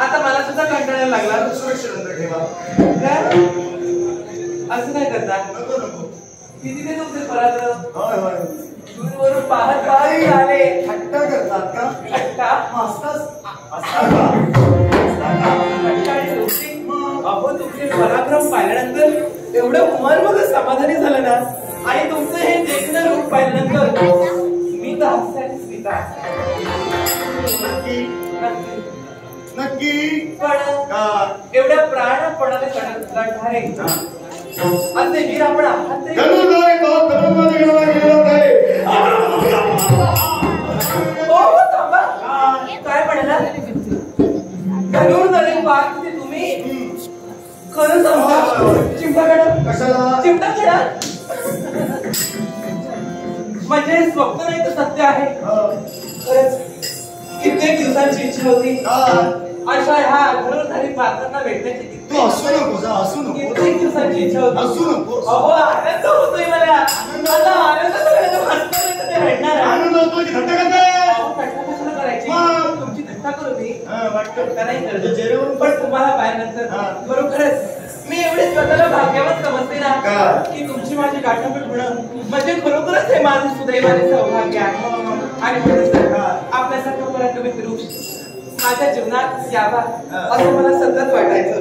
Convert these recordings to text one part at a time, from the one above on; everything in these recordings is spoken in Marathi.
आता मला सुद्धा कंटाळायला लागला. सुरक्षित ठेवा. असं काय करता? नको नको. किती ते तुमचे पराक्रम. होय होय. दूरवरून पाहत पाहत आले. थट्टा करतात का? थट्टा? अहो तुमचे पराक्रम पाहिल्यानंतर एवढं मन समाधानी झालं ना. आणि तुमचं हे देखणं रूप पाहिल्यानंतर मी तर हसण्याची स्मिता. नक्की पण एवढ्या प्राणपणाने लढणारे असे वीर आपण आहात. काय म्हणाला? धनुर्धरी वाघ ते तुम्ही खरं सांगा. चिमटा कशा? चिमटा कशा? म्हणजे स्वप्न नाही तर सत्य आहे. खरंच कित्येक दिवसांची इच्छा होती अशा ह्या धनुर्धारी पात्रांना भेटण्याची. तू असू नको. कित्येक दिवसांची इच्छा होती. असू नको. अहो आनंद होतोय मला. आता आनंद ते भेटणार. आनंद होतो की थट्टा करताय? थट्टा कशाला करायची? तुमची थट्टा करू मी वाटतं का नाही करत. जेवण पण तुम्हाला पाहिल्यानंतर खरोखरच मी एवढे स्वतःला भाग्यवान समजते ना की तुमची माझी गाठाभेट होणं म्हणजे खरोखरच हे माझे सुदैवाने सौभाग्य आहे. आणि आपल्यासारखं पराक्रमी पुरुष माझ्या जीवनात यावा असं मला सतत वाटायचं.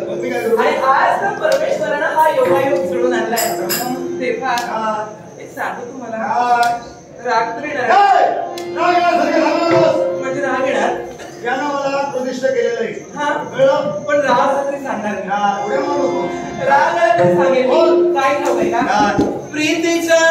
आणि आज तर परमेश्वरानं हा योगायोग सोडून आणलाय. तेव्हा एक सांगू तुम्हाला राग तरी म्हणजे राग येणार. यानं मला प्रतिष्ठा केलेलं आहे. हा पण राग तरी सांगणार राग आला तरी सांगेल. काय ठाऊक का प्रीतीच्या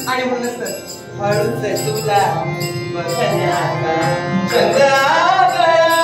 आणि म्हणूनच हळूच तुला बघण्याचा चंद्रागळा